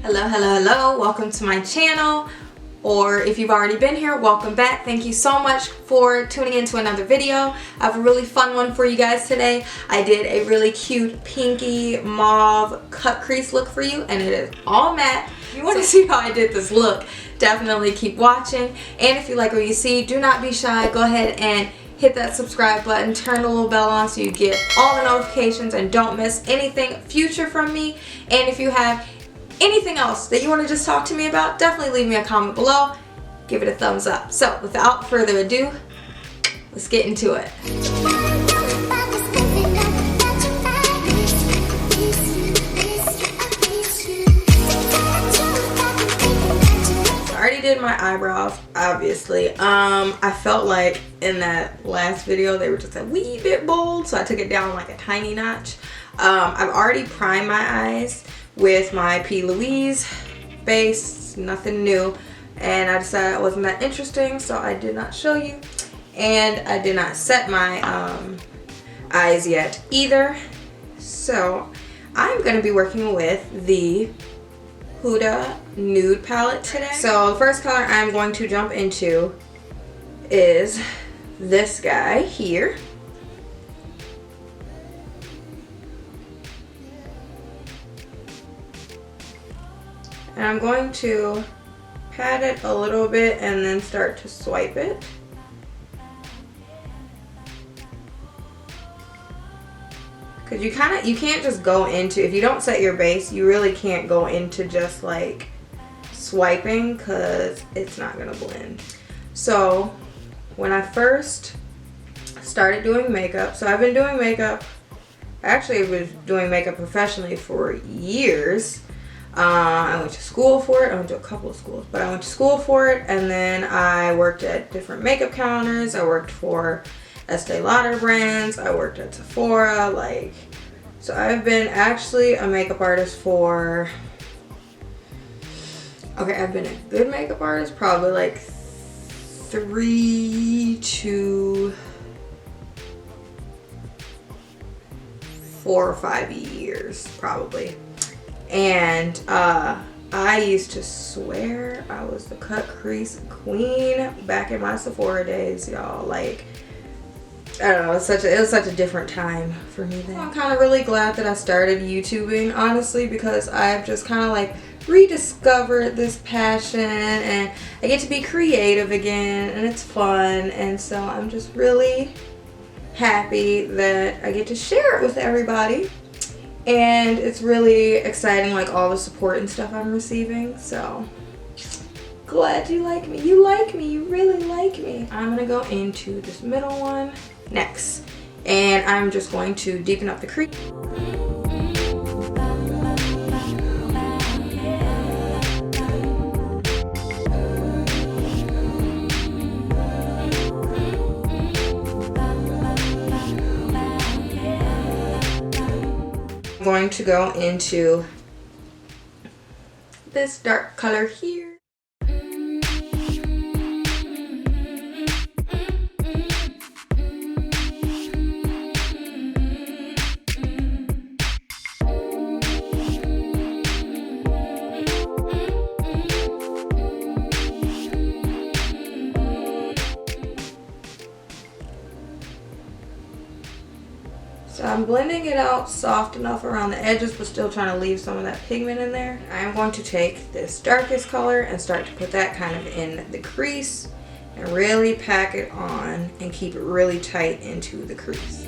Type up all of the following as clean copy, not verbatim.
Hello, hello, hello. Welcome to my channel. Or if you've already been here, welcome back. Thank you so much for tuning into another video. I have a really fun one for you guys today. I did a really cute pinky mauve cut crease look for you, and it is all matte. If you want to see how I did this look, definitely keep watching. And if you like what you see, do not be shy. Go ahead and hit that subscribe button, turn the little bell on so you get all the notifications and don't miss anything future from me. And if you have anything else that you want to just talk to me about, definitely leave me a comment below. Give it a thumbs up. So without further ado, let's get into it. I already did my eyebrows, obviously. I felt like in that last video they were just a wee bit bold, so I took it down like a tiny notch. I've already primed my eyes with my Plouise base, nothing new, and I decided it wasn't that interesting, so I did not show you. And I did not set my eyes yet either, so I'm going to be working with the Huda Nude palette today. So the first color I'm going to jump into is this guy here. And I'm going to pat it a little bit and then start to swipe it. Because you can't just go into, if you don't set your base, you really can't go into just like swiping because it's not going to blend. So when I first started doing makeup, so I've been doing makeup, actually I was doing makeup professionally for years. I went to school for it. I went to a couple of schools, but I went to school for it, and then I worked at different makeup counters. I worked for Estee Lauder brands. I worked at Sephora. So I've been actually a makeup artist for, okay, I've been a good makeup artist probably like 3 to 4 or 5 years probably. And I used to swear I was the cut crease queen back in my Sephora days, y'all. Like, I don't know, it was such a different time for me then. I'm kind of really glad that I started YouTubing, honestly, because I've just kind of like rediscovered this passion, and I get to be creative again, and it's fun. And so I'm just really happy that I get to share it with everybody. And it's really exciting, like all the support and stuff I'm receiving. So glad you like me. You like me. You really like me. I'm gonna go into this middle one next, and I'm just going to deepen up the crease. Going to go into this dark color here. So I'm blending it out soft enough around the edges, but still trying to leave some of that pigment in there. I'm going to take this darkest color and start to put that kind of in the crease and really pack it on and keep it really tight into the crease.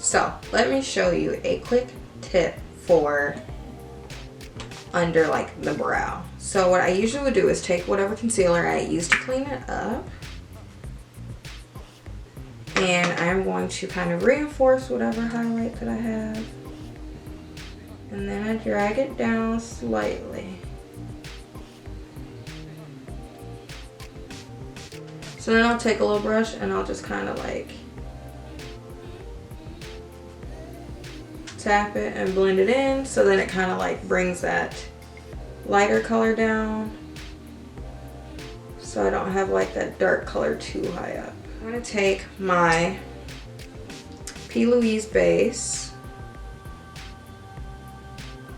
So let me show you a quick tip for under like the brow. So what I usually would do is take whatever concealer I use to clean it up, and I'm going to kind of reinforce whatever highlight that I have, and then I drag it down slightly. So then I'll take a little brush and I'll just kind of like tap it and blend it in, so then it kind of like brings that lighter color down so I don't have like that dark color too high up. I'm gonna take my Plouise base,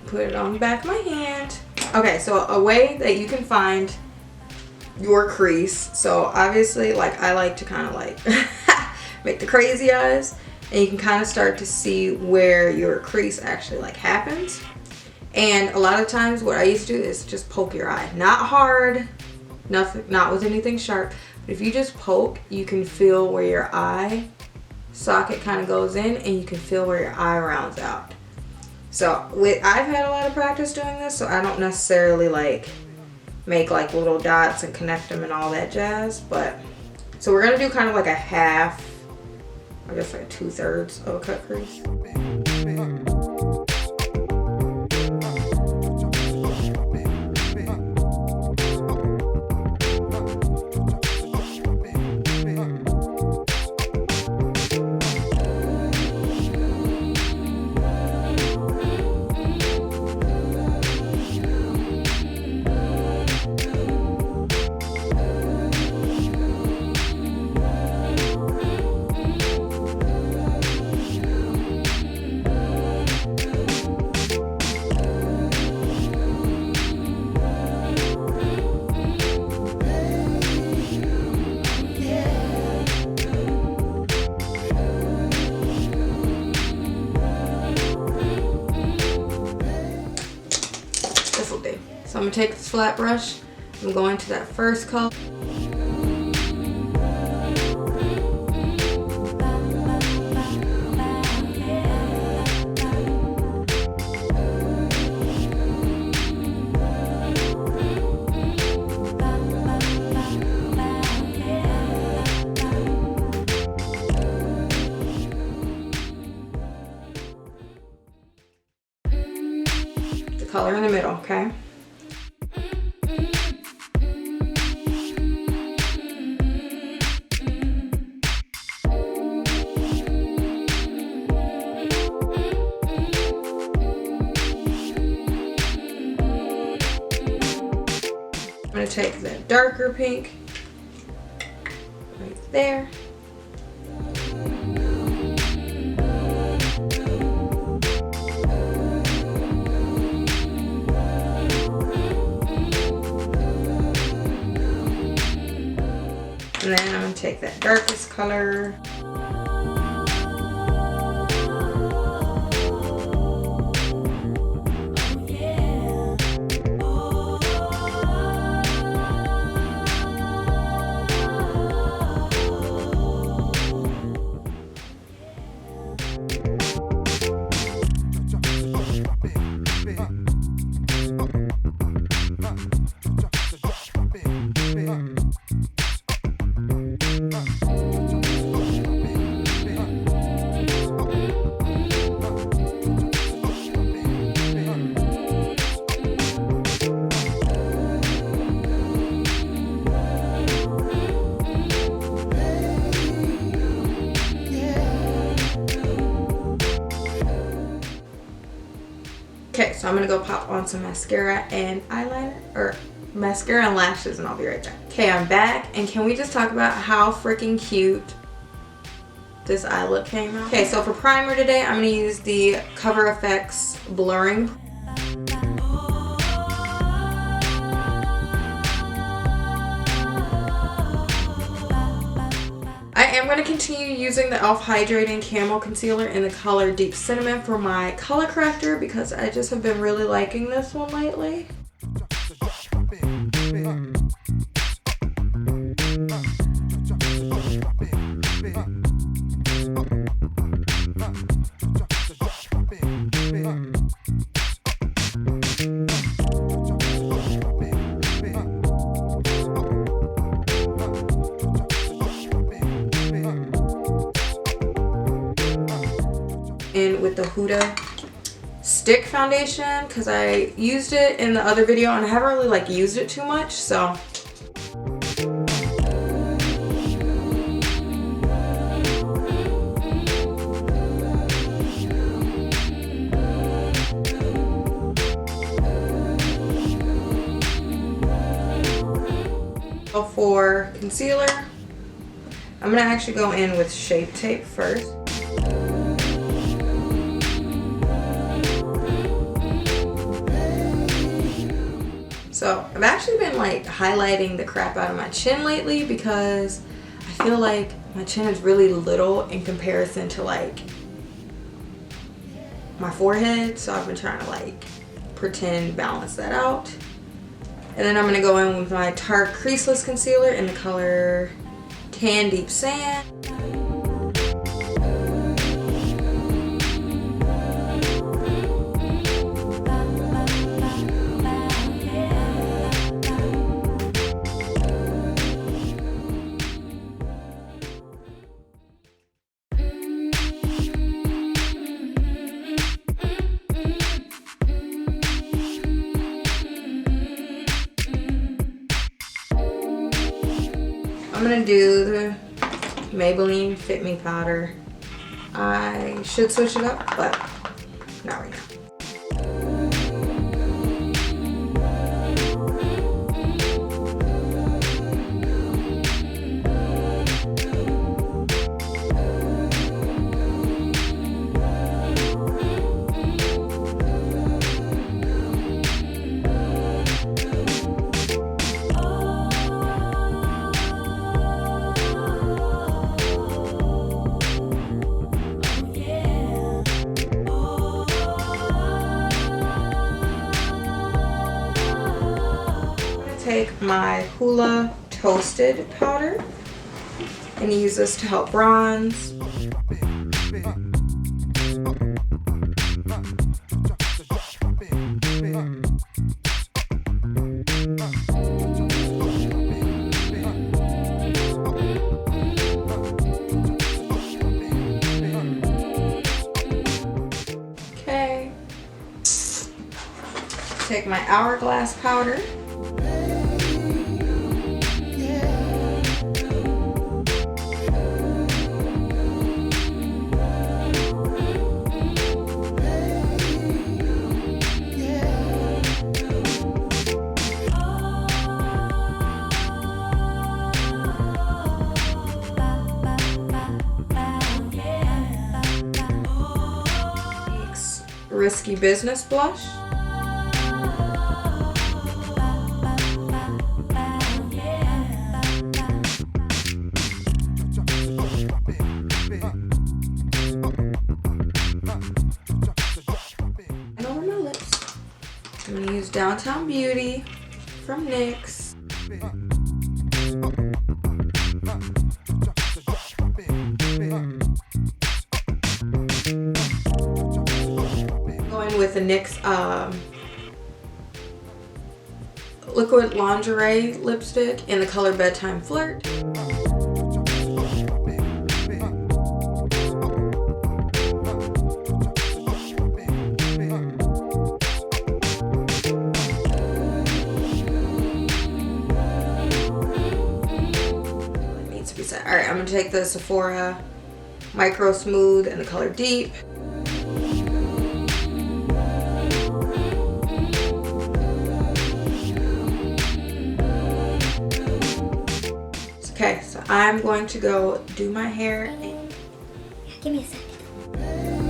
put it on the back of my hand. Okay, so a way that you can find your crease. So obviously, like, I like to kind of like make the crazy eyes, and you can kind of start to see where your crease actually like happens. And a lot of times what I used to do is just poke your eye. Not hard, nothing, not with anything sharp, but if you just poke, you can feel where your eye socket kind of goes in, and you can feel where your eye rounds out. So I've had a lot of practice doing this, so I don't necessarily like make like little dots and connect them and all that jazz. But so we're gonna do kind of like a half, I guess like 2/3 of a cut crease. So I'm gonna take this flat brush, I'm going to that first color. The color in the middle, okay? I'm going to take the darker pink right there. And then I'm going to take that darkest color. Okay, so I'm gonna go pop on some mascara and eyeliner, or mascara and lashes, and I'll be right back. Okay, I'm back, and can we just talk about how freaking cute this eye look came out? Okay, so for primer today, I'm gonna use the Cover FX Blurring. I am going to continue using the e.l.f. Hydrating Camo Concealer in the color Deep Cinnamon for my color corrector because I just have been really liking this one lately. In with the Huda stick foundation because I used it in the other video and I haven't really like used it too much, so for concealer, I'm gonna actually go in with Shape Tape first. So I've actually been like highlighting the crap out of my chin lately because I feel like my chin is really little in comparison to like my forehead. So I've been trying to like pretend balance that out. And then I'm gonna go in with my Tarte Creaseless Concealer in the color Tan Deep Sand. I'm gonna do the Maybelline Fit Me powder. I should switch it up, but not right now. Take my Hoola Toasted powder and use this to help bronze. Okay. Take my Hourglass powder. Risky Business blush. And over my lips, I'm going to use Downtown Beauty from NYX. With the NYX Liquid Lingerie lipstick in the color Bedtime Flirt. It needs to be set. Alright, I'm going to take the Sephora Micro Smooth in the color Deep. Okay, so I'm going to go do my hair. Give me a second.